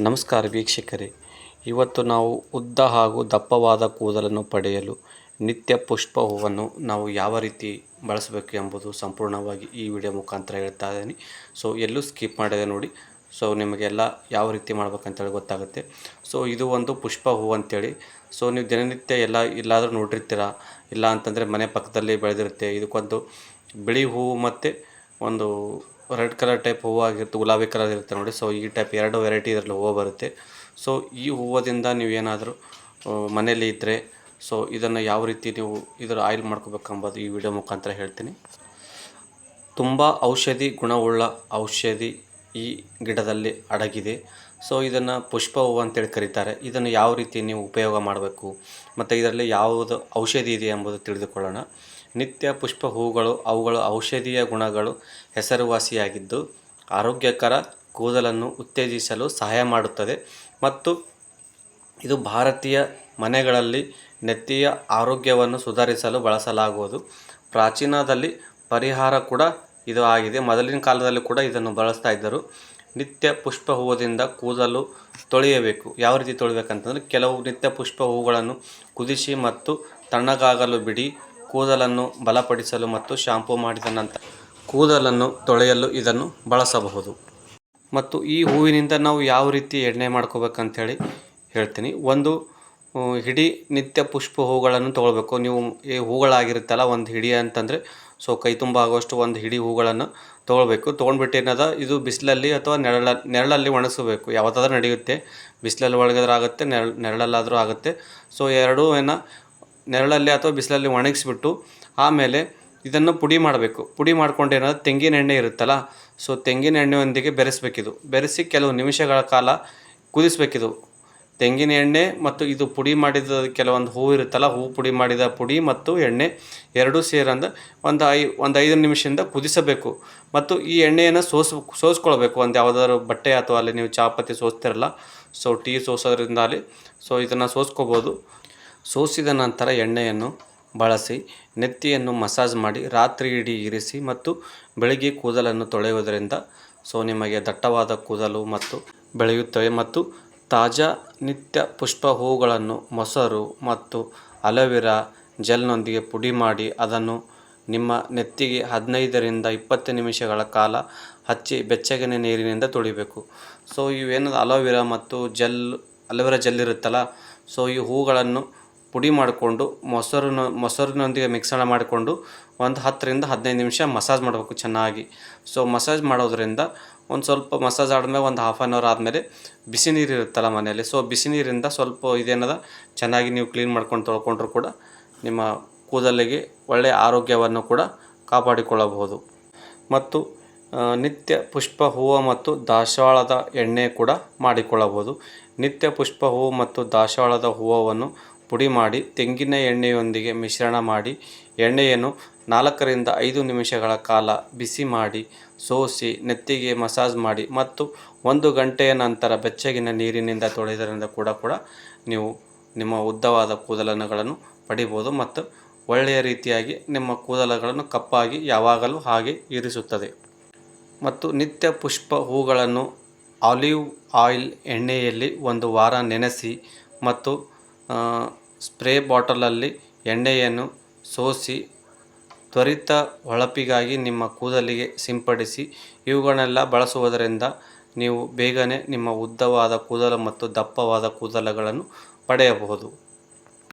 ನಮಸ್ಕಾರ ವೀಕ್ಷಕರೇ, ಇವತ್ತು ನಾವು ಉದ್ದ ಹಾಗೂ ದಪ್ಪವಾದ ಕೂದಲನ್ನು ಪಡೆಯಲು ನಿತ್ಯ ಪುಷ್ಪ ಹೂವನ್ನು ನಾವು ಯಾವ ರೀತಿ ಬಳಸಬೇಕು ಎಂಬುದು ಸಂಪೂರ್ಣವಾಗಿ ಈ ವಿಡಿಯೋ ಮುಖಾಂತರ ಹೇಳ್ತಾ ಇದ್ದೀನಿ. ಸೊ ಎಲ್ಲೂ ಸ್ಕಿಪ್ ಮಾಡಿದೆ ನೋಡಿ. ಸೊ ನಿಮಗೆಲ್ಲ ಯಾವ ರೀತಿ ಮಾಡ್ಬೇಕಂತೇಳಿ ಗೊತ್ತಾಗುತ್ತೆ. ಸೊ ಇದು ಒಂದು ಪುಷ್ಪ ಹೂವು ಅಂತೇಳಿ. ಸೊ ನೀವು ದಿನನಿತ್ಯ ಎಲ್ಲಾದರೂ ನೋಡಿರ್ತೀರ, ಇಲ್ಲ ಅಂತಂದರೆ ಮನೆ ಪಕ್ಕದಲ್ಲಿ ಬೆಳೆದಿರುತ್ತೆ. ಇದಕ್ಕೊಂದು ಬಿಳಿ ಹೂವು ಮತ್ತು ಒಂದು ರೆಡ್ ಕಲರ್ ಟೈಪ್ ಹೂವು ಆಗಿರುತ್ತೆ, ಗುಲಾಬಿ ಕಲರ್ ಇರುತ್ತೆ ನೋಡಿ. ಸೊ ಈ ಟೈಪ್ ಎರಡು ವೆರೈಟಿ ಇದರಲ್ಲಿ ಹೂವು ಬರುತ್ತೆ. ಸೊ ಈ ಹೂವದಿಂದ ನೀವೇನಾದರೂ ಮನೆಯಲ್ಲಿ ಇದ್ದರೆ ಸೊ ಇದನ್ನು ಯಾವ ರೀತಿ ನೀವು ಇದರ ಆಯಿಲ್ ಮಾಡ್ಕೋಬೇಕೆಂಬುದು ಈ ವಿಡಿಯೋ ಮುಖಾಂತರ ಹೇಳ್ತೀನಿ. ತುಂಬ ಔಷಧಿ ಗುಣವುಳ್ಳ ಔಷಧಿ ಈ ಗಿಡದಲ್ಲಿ ಅಡಗಿದೆ. ಸೊ ಇದನ್ನು ಪುಷ್ಪ ಹೂವು ಅಂತೇಳಿ ಕರೀತಾರೆ. ಇದನ್ನು ಯಾವ ರೀತಿ ನೀವು ಉಪಯೋಗ ಮಾಡಬೇಕು ಮತ್ತು ಇದರಲ್ಲಿ ಯಾವುದು ಔಷಧಿ ಇದೆ ಎಂಬುದು ತಿಳಿದುಕೊಳ್ಳೋಣ. ನಿತ್ಯ ಪುಷ್ಪ ಹೂಗಳು ಅವುಗಳ ಔಷಧೀಯ ಗುಣಗಳು ಹೆಸರುವಾಸಿಯಾಗಿದ್ದು ಆರೋಗ್ಯಕರ ಕೂದಲನ್ನು ಉತ್ತೇಜಿಸಲು ಸಹಾಯ ಮಾಡುತ್ತದೆ ಮತ್ತು ಇದು ಭಾರತೀಯ ಮನೆಗಳಲ್ಲಿ ನೆತ್ತಿಯ ಆರೋಗ್ಯವನ್ನು ಸುಧಾರಿಸಲು ಬಳಸಲಾಗುವುದು. ಪ್ರಾಚೀನದಲ್ಲಿ ಪರಿಹಾರ ಕೂಡ ಇದು ಆಗಿದೆ. ಮೊದಲಿನ ಕಾಲದಲ್ಲಿ ಕೂಡ ಇದನ್ನು ಬಳಸ್ತಾ ಇದ್ದರು. ನಿತ್ಯ ಪುಷ್ಪ ಹೂವದಿಂದ ಕೂದಲು ತೊಳೆಯಬೇಕು. ಯಾವ ರೀತಿ ತೊಳಿಬೇಕಂತಂದರೆ, ಕೆಲವು ನಿತ್ಯ ಪುಷ್ಪ ಹೂಗಳನ್ನು ಕುದಿಸಿ ಮತ್ತು ತಣ್ಣಗಾಗಲು ಬಿಡಿ. ಕೂದಲನ್ನು ಬಲಪಡಿಸಲು ಮತ್ತು ಶಾಂಪೂ ಮಾಡಿದ ನಂತರ ಕೂದಲನ್ನು ತೊಳೆಯಲು ಇದನ್ನು ಬಳಸಬಹುದು. ಮತ್ತು ಈ ಹೂವಿನಿಂದ ನಾವು ಯಾವ ರೀತಿ ಎಣ್ಣೆ ಮಾಡ್ಕೋಬೇಕಂಥೇಳಿ ಹೇಳ್ತೀನಿ. ಒಂದು ಹಿಡಿ ನಿತ್ಯ ಪುಷ್ಪ ಹೂಗಳನ್ನು ತೊಗೊಳ್ಬೇಕು. ನೀವು ಈ ಹೂಗಳಾಗಿರುತ್ತಲ್ಲ, ಒಂದು ಹಿಡಿ ಅಂತಂದರೆ ಸೊ ಕೈ ತುಂಬ ಆಗುವಷ್ಟು ಒಂದು ಹಿಡಿ ಹೂಗಳನ್ನು ತೊಗೊಳ್ಬೇಕು. ತೊಗೊಂಡ್ಬಿಟ್ಟು ಏನದ, ಇದು ಬಿಸಿಲಲ್ಲಿ ಅಥವಾ ನೆರಳಲ್ಲಿ ಒಣಗಿಸಬೇಕು. ಯಾವುದಾದ್ರೂ ನಡೆಯುತ್ತೆ. ಬಿಸಿಲಲ್ಲಿ ಒಣಗಿದ್ರೆ ಆಗುತ್ತೆ, ನೆರಳಲ್ಲಾದರೂ ಆಗುತ್ತೆ. ಸೊ ಎರಡೂ ನೆರಳಲ್ಲಿ ಅಥವಾ ಬಿಸಿಲಲ್ಲಿ ಒಣಗಿಸ್ಬಿಟ್ಟು ಆಮೇಲೆ ಇದನ್ನು ಪುಡಿ ಮಾಡಬೇಕು. ಪುಡಿ ಮಾಡ್ಕೊಂಡು ಏನಾದ್ರು ತೆಂಗಿನ ಎಣ್ಣೆ ಇರುತ್ತಲ್ಲ, ಸೊ ತೆಂಗಿನ ಎಣ್ಣೆಯೊಂದಿಗೆ ಬೆರೆಸಬೇಕಿದು. ಬೆರೆಸಿ ಕೆಲವು ನಿಮಿಷಗಳ ಕಾಲ ಕುದಿಸ್ಬೇಕಿದು. ತೆಂಗಿನ ಎಣ್ಣೆ ಮತ್ತು ಇದು ಪುಡಿ ಮಾಡಿದ ಕೆಲವೊಂದು ಹೂವು ಇರುತ್ತಲ್ಲ, ಹೂವು ಪುಡಿ ಮಾಡಿದ ಪುಡಿ ಮತ್ತು ಎಣ್ಣೆ ಎರಡೂ ಸೇರಂದು ಒಂದು 5 ನಿಮಿಷದಿಂದ ಕುದಿಸಬೇಕು. ಮತ್ತು ಈ ಎಣ್ಣೆಯನ್ನು ಸೋಸ್ಕೊಳ್ಬೇಕು. ಒಂದು ಯಾವುದಾದ್ರು ಬಟ್ಟೆ ಅಥವಾ ಅಲ್ಲಿ ನೀವು ಚಾಪತ್ತಿ ಸೋಸ್ತಿರಲ್ಲ, ಸೊ ಟೀ ಸೋಸೋದ್ರಿಂದ ಅಲ್ಲಿ ಸೊ ಇದನ್ನು ಸೋಸ್ಕೋಬೋದು. ಸೋಸಿದ ನಂತರ ಎಣ್ಣೆಯನ್ನು ಬಳಸಿ ನೆತ್ತಿಯನ್ನು ಮಸಾಜ್ ಮಾಡಿ ರಾತ್ರಿ ಇಡೀ ಇರಿಸಿ ಮತ್ತು ಬೆಳಿಗ್ಗೆ ಕೂದಲನ್ನು ತೊಳೆಯುವುದರಿಂದ ಸೊ ನಿಮಗೆ ದಟ್ಟವಾದ ಕೂದಲು ಮತ್ತು ಬೆಳೆಯುತ್ತವೆ. ಮತ್ತು ತಾಜಾ ನಿತ್ಯ ಪುಷ್ಪ ಹೂಗಳನ್ನು ಮೊಸರು ಮತ್ತು ಅಲೋವೆರಾ ಜೆಲ್ನೊಂದಿಗೆ ಪುಡಿ ಮಾಡಿ ಅದನ್ನು ನಿಮ್ಮ ನೆತ್ತಿಗೆ 15ರಿಂದ 20 ನಿಮಿಷಗಳ ಕಾಲ ಹಚ್ಚಿ ಬೆಚ್ಚಗಿನ ನೀರಿನಿಂದ ತೊಳಿಬೇಕು. ಸೊ ಇವೇನದು ಅಲೋವೆರಾ ಜೆಲ್ ಇರುತ್ತಲ್ಲ, ಸೊ ಈ ಹೂಗಳನ್ನು ಪುಡಿ ಮಾಡಿಕೊಂಡು ಮೊಸರಿನೊಂದಿಗೆ ಮಿಶ್ರಣ ಮಾಡಿಕೊಂಡು ಒಂದು 10ರಿಂದ 15 ನಿಮಿಷ ಮಸಾಜ್ ಮಾಡಬೇಕು ಚೆನ್ನಾಗಿ. ಸೊ ಮಸಾಜ್ ಮಾಡೋದ್ರಿಂದ ಒಂದು ಸ್ವಲ್ಪ ಮಸಾಜ್ ಆದಮೇಲೆ ಒಂದು ಹಾಫ್ ಆನ್ ಅವರ್ ಆದಮೇಲೆ ಬಿಸಿ ನೀರು ಇರುತ್ತಲ್ಲ ಮನೆಯಲ್ಲಿ, ಸೊ ಬಿಸಿ ನೀರಿಂದ ಸ್ವಲ್ಪ ಇದೇನದ ಚೆನ್ನಾಗಿ ನೀವು ಕ್ಲೀನ್ ಮಾಡ್ಕೊಂಡು ತೊಳ್ಕೊಂಡ್ರೂ ಕೂಡ ನಿಮ್ಮ ಕೂದಲಿಗೆ ಒಳ್ಳೆಯ ಆರೋಗ್ಯವನ್ನು ಕೂಡ ಕಾಪಾಡಿಕೊಳ್ಳಬಹುದು. ಮತ್ತು ನಿತ್ಯ ಪುಷ್ಪ ಹೂವು ಮತ್ತು ದಾಸವಾಳದ ಎಣ್ಣೆ ಕೂಡ ಮಾಡಿಕೊಳ್ಳಬಹುದು. ನಿತ್ಯ ಪುಷ್ಪ ಹೂವು ಮತ್ತು ದಾಸವಾಳದ ಹೂವನ್ನು ಪುಡಿ ಮಾಡಿ ತೆಂಗಿನ ಎಣ್ಣೆಯೊಂದಿಗೆ ಮಿಶ್ರಣ ಮಾಡಿ ಎಣ್ಣೆಯನ್ನು 4ರಿಂದ 5 ನಿಮಿಷಗಳ ಕಾಲ ಬಿಸಿ ಮಾಡಿ ಸೋಸಿ ನೆತ್ತಿಗೆ ಮಸಾಜ್ ಮಾಡಿ ಮತ್ತು 1 ಗಂಟೆಯ ನಂತರ ಬೆಚ್ಚಗಿನ ನೀರಿನಿಂದ ತೊಳೆಯೋದರಿಂದ ಕೂಡ ನೀವು ನಿಮ್ಮ ಉದ್ದವಾದ ಕೂದಲನ್ನು ಪಡಿಬೋದು ಮತ್ತು ಒಳ್ಳೆಯ ರೀತಿಯಾಗಿ ನಿಮ್ಮ ಕೂದಲುಗಳನ್ನು ಕಪ್ಪಾಗಿ ಯಾವಾಗಲೂ ಹಾಗೆ ಇರಿಸುತ್ತದೆ. ಮತ್ತು ನಿತ್ಯ ಪುಷ್ಪ ಹೂಗಳನ್ನು ಆಲಿವ್ ಆಯಿಲ್ ಎಣ್ಣೆಯಲ್ಲಿ 1 ವಾರ ನೆನೆಸಿ ಮತ್ತು ಸ್ಪ್ರೇ ಬಾಟಲಲ್ಲಿ ಎಣ್ಣೆಯನ್ನು ಸೋಸಿ ತ್ವರಿತ ಹೊಳಪಿಗಾಗಿ ನಿಮ್ಮ ಕೂದಲಿಗೆ ಸಿಂಪಡಿಸಿ. ಇವುಗಳನ್ನೆಲ್ಲ ಬಳಸುವುದರಿಂದ ನೀವು ಬೇಗನೆ ನಿಮ್ಮ ಉದ್ದವಾದ ಕೂದಲು ಮತ್ತು ದಪ್ಪವಾದ ಕೂದಲುಗಳನ್ನು ಪಡೆಯಬಹುದು.